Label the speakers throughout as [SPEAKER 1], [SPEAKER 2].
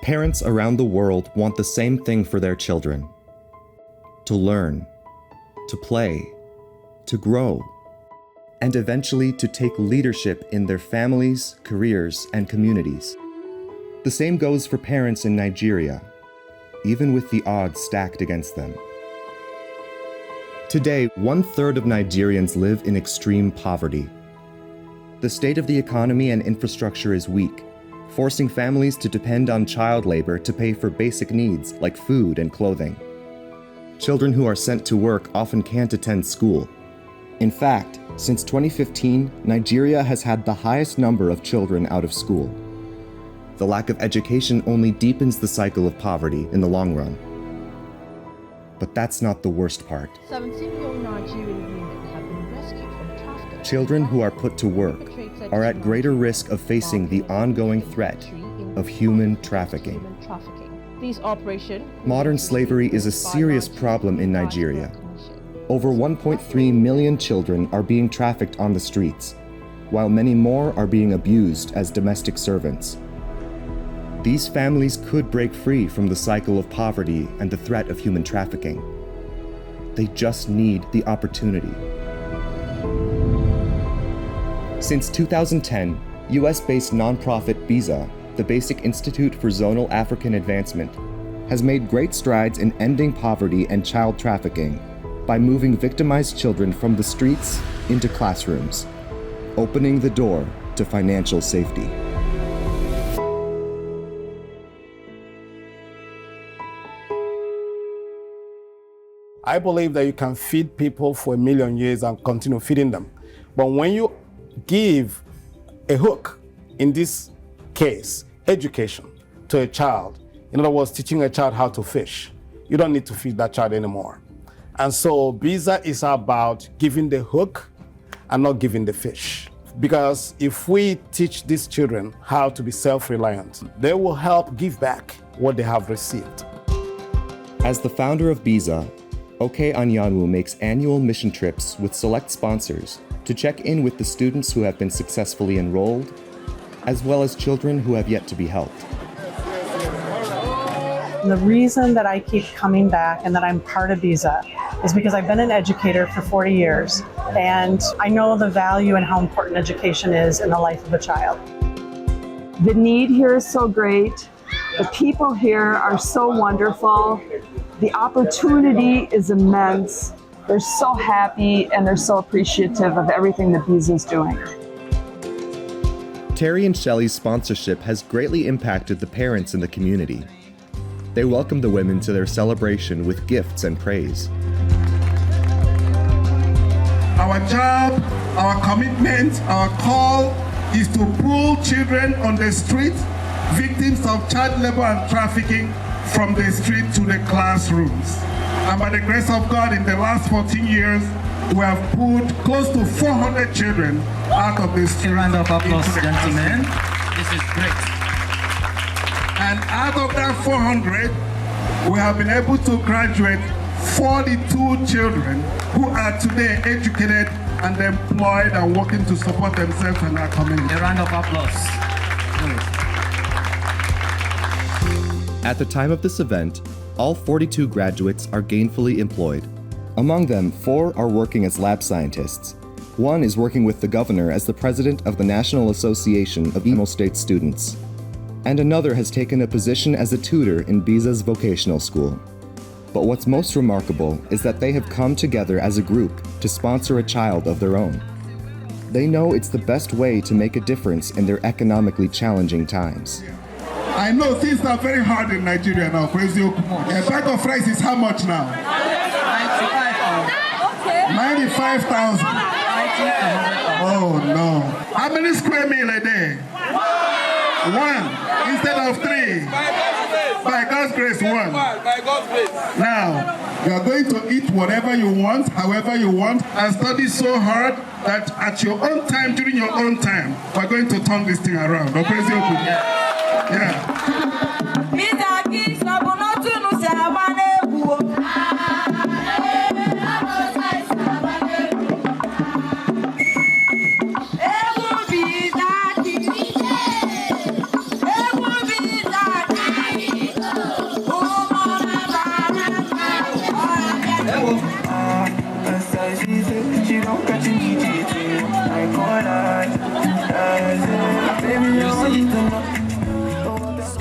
[SPEAKER 1] Parents around the world want the same thing for their children: to learn, to play, to grow, and eventually to take leadership in their families, careers, and communities. The same goes for parents in Nigeria, even with the odds stacked against them. Today, 1/3 of Nigerians live in extreme poverty. The state of the economy and infrastructure is weak, forcing families to depend on child labor to pay for basic needs like food and clothing. Children who are sent to work often can't attend school. In fact, since 2015, Nigeria has had the highest number of children out of school. The lack of education only deepens the cycle of poverty in the long run. But that's not the worst part.
[SPEAKER 2] 17 young Nigerian women have been rescued from trafficking.
[SPEAKER 1] Children who are put to work are at greater risk of facing the ongoing threat of human trafficking.
[SPEAKER 2] These operations.
[SPEAKER 1] Modern slavery is a serious problem in Nigeria. Over 1.3 million children are being trafficked on the streets, while many more are being abused as domestic servants. These families could break free from the cycle of poverty and the threat of human trafficking. They just need the opportunity. Since 2010, US-based nonprofit BIZAA, the Basic Institute for Zonal African Advancement, has made great strides in ending poverty and child trafficking by moving victimized children from the streets into classrooms, opening the door to financial safety.
[SPEAKER 3] I believe that you can feed people for 1 million years and continue feeding them. But when you give a hook, in this case, education, to a child, in other words, teaching a child how to fish, you don't need to feed that child anymore. And so BIZAA is about giving the hook and not giving the fish. Because if we teach these children how to be self-reliant, they will help give back what they have received.
[SPEAKER 1] As the founder of BIZAA, Oke Anyanwu makes annual mission trips with select sponsors to check in with the students who have been successfully enrolled, as well as children who have yet to be helped.
[SPEAKER 4] The reason that I keep coming back and that I'm part of BIZAA is because I've been an educator for 40 years, and I know the value and how important education is in the life of a child.
[SPEAKER 5] The need here is so great. The people here are so wonderful. The opportunity is immense. They're so happy and they're so appreciative of everything that BIZAA is doing.
[SPEAKER 1] Terry and Shelley's sponsorship has greatly impacted the parents in the community. They welcome the women to their celebration with gifts and praise.
[SPEAKER 6] Our job, our commitment, our call is to pull children on the street, victims of child labor and trafficking, from the street to the classrooms. And by the grace of God, in the last 14 years, we have pulled close to 400 children out of the street.
[SPEAKER 7] A round of applause, gentlemen. This is great.
[SPEAKER 6] And out of that 400, we have been able to graduate 42 children who are today educated and employed and working to support themselves and our community.
[SPEAKER 7] A round of applause.
[SPEAKER 1] At the time of this event, all 42 graduates are gainfully employed. Among them, 4 are working as lab scientists. 1 is working with the governor as the president of the National Association of Imo State Students. And another has taken a position as a tutor in BIZAA's vocational school. But what's most remarkable is that they have come together as a group to sponsor a child of their own. They know it's the best way to make a difference in their economically challenging times.
[SPEAKER 6] I know things are very hard in Nigeria now. Praise you. A bag of rice is how much now? 95,000. Oh no. How many square meal a day? 1 instead of 3. By God's grace, 1.
[SPEAKER 8] By God's grace.
[SPEAKER 6] Now, you are going to eat whatever you want, however you want, and study so hard that at your own time, during your own time, we're going to turn this thing around. Oh, praise you. Yeah.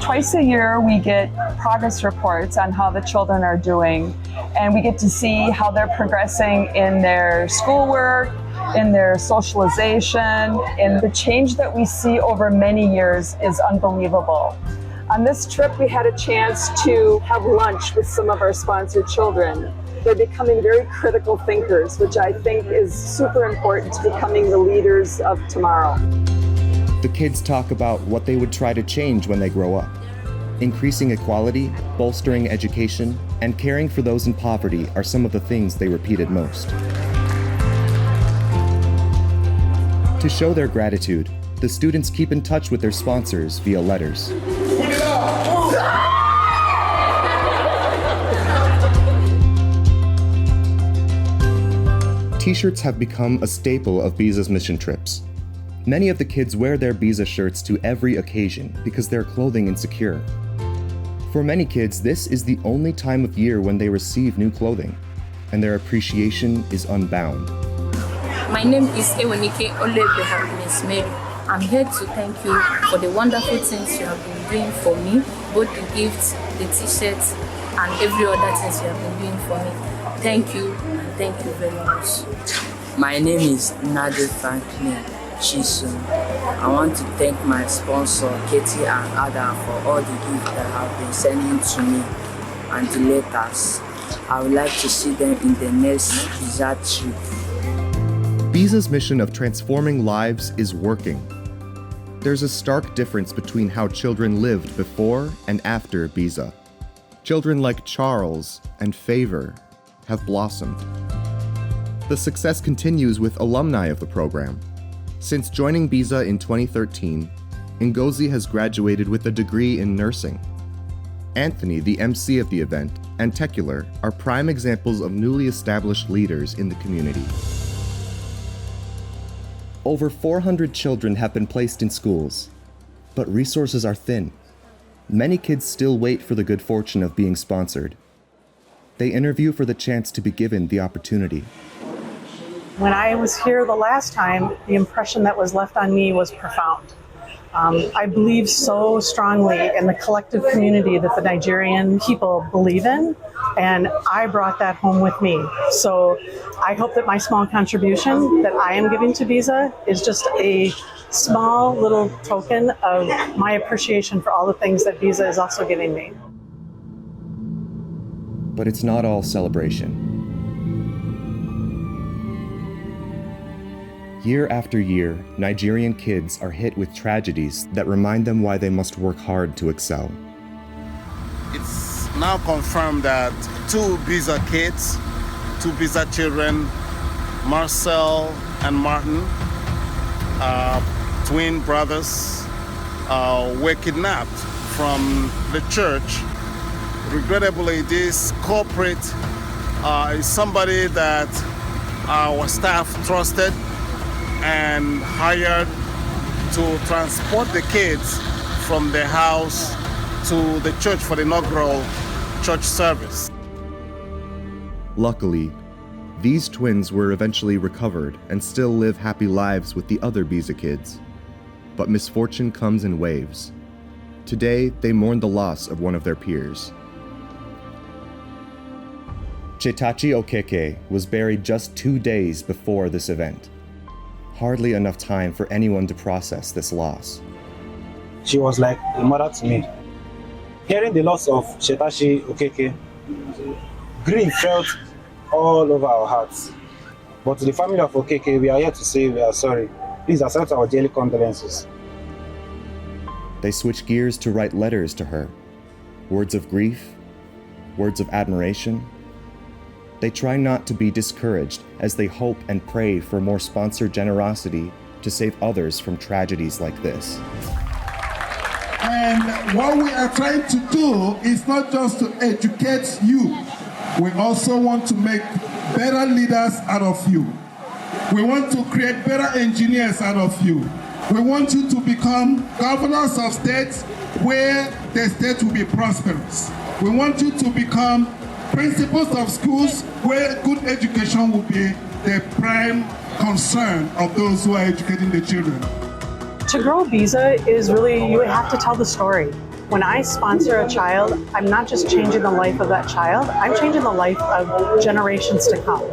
[SPEAKER 5] Twice a year, we get progress reports on how the children are doing, and we get to see how they're progressing in their schoolwork, in their socialization, and the change that we see over many years is unbelievable. On this trip, we had a chance to have lunch with some of our sponsored children. They're becoming very critical thinkers, which I think is super important to becoming the leaders of tomorrow.
[SPEAKER 1] The kids talk about what they would try to change when they grow up. Increasing equality, bolstering education, and caring for those in poverty are some of the things they repeated most. To show their gratitude, the students keep in touch with their sponsors via letters. T-shirts have become a staple of BIZAA's mission trips. Many of the kids wear their BIZAA shirts to every occasion because they're clothing insecure. For many kids, this is the only time of year when they receive new clothing, and their appreciation is unbound.
[SPEAKER 8] My name is Ewenike Miss Mary. I'm here to thank you for the wonderful things you have been doing for me, both the gifts, the t-shirts, and every other things you have been doing for me. Thank you, and thank you very much.
[SPEAKER 9] My name is Nadia Franklin Chisu. I want to thank my sponsor, Katie and Adam, for all the gifts they have been sending to me and the letters. I would like to see them in the next BIZAA trip.
[SPEAKER 1] BIZAA's mission of transforming lives is working. There's a stark difference between how children lived before and after BIZAA. Children like Charles and Favor have blossomed. The success continues with alumni of the program. Since joining BIZAA in 2013, Ngozi has graduated with a degree in nursing. Anthony, the MC of the event, and Tecular are prime examples of newly established leaders in the community. Over 400 children have been placed in schools, but resources are thin. Many kids still wait for the good fortune of being sponsored. They interview for the chance to be given the opportunity.
[SPEAKER 4] When I was here the last time, the impression that was left on me was profound. I believe so strongly in the collective community that the Nigerian people believe in, and I brought that home with me. So I hope that my small contribution that I am giving to BIZAA is just a small little token of my appreciation for all the things that BIZAA is also giving me.
[SPEAKER 1] But it's not all celebration. Year after year, Nigerian kids are hit with tragedies that remind them why they must work hard to excel.
[SPEAKER 3] It's now confirmed that two BIZAA kids, two BIZAA children, Marcel and Martin, twin brothers, were kidnapped from the church. Regrettably, this culprit is somebody that our staff trusted and hired to transport the kids from their house to the church for the inaugural church service.
[SPEAKER 1] Luckily, these twins were eventually recovered and still live happy lives with the other BIZAA kids. But misfortune comes in waves. Today, they mourn the loss of one of their peers. Chetachi Okeke was buried just 2 days before this event. Hardly enough time for anyone to process this loss.
[SPEAKER 10] She was like a mother to me. Hearing the loss of Chetachi Okeke, grief felt all over our hearts. But to the family of Okeke, we are here to say we are sorry. Please accept our daily condolences.
[SPEAKER 1] They switch gears to write letters to her. Words of grief, words of admiration. They try not to be discouraged as they hope and pray for more sponsor generosity to save others from tragedies like this.
[SPEAKER 6] And what we are trying to do is not just to educate you. We also want to make better leaders out of you. We want to create better engineers out of you. We want you to become governors of states where the state will be prosperous. We want you to become principals of schools where good education will be the prime concern of those who are educating the children.
[SPEAKER 4] To grow BIZAA is really, you have to tell the story. When I sponsor a child, I'm not just changing the life of that child, I'm changing the life of generations to come.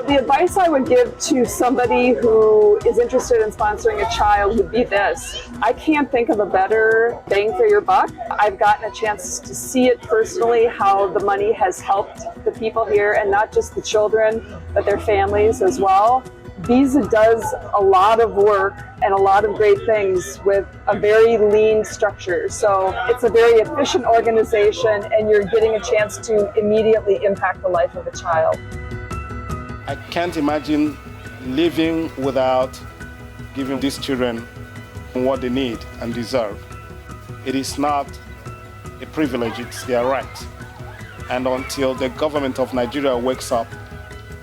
[SPEAKER 5] The advice I would give to somebody who is interested in sponsoring a child would be this. I can't think of a better bang for your buck. I've gotten a chance to see it personally, how the money has helped the people here, and not just the children, but their families as well. BIZAA does a lot of work and a lot of great things with a very lean structure. So it's a very efficient organization, and you're getting a chance to immediately impact the life of a child.
[SPEAKER 3] I can't imagine living without giving these children what they need and deserve. It is not a privilege, it's their right. And until the government of Nigeria wakes up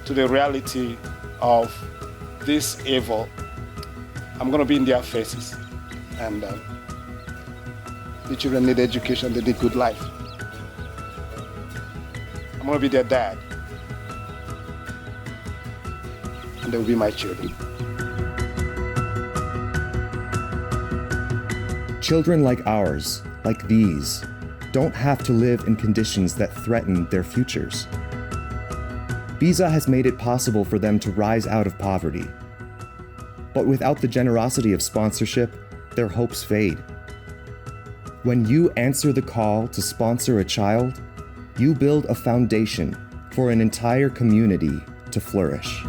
[SPEAKER 3] to the reality of this evil, I'm going to be in their faces. And the children need education, they need good life. I'm going to be their dad. And they will be my children.
[SPEAKER 1] Children like ours, like these, don't have to live in conditions that threaten their futures. BIZAA has made it possible for them to rise out of poverty. But without the generosity of sponsorship, their hopes fade. When you answer the call to sponsor a child, you build a foundation for an entire community to flourish.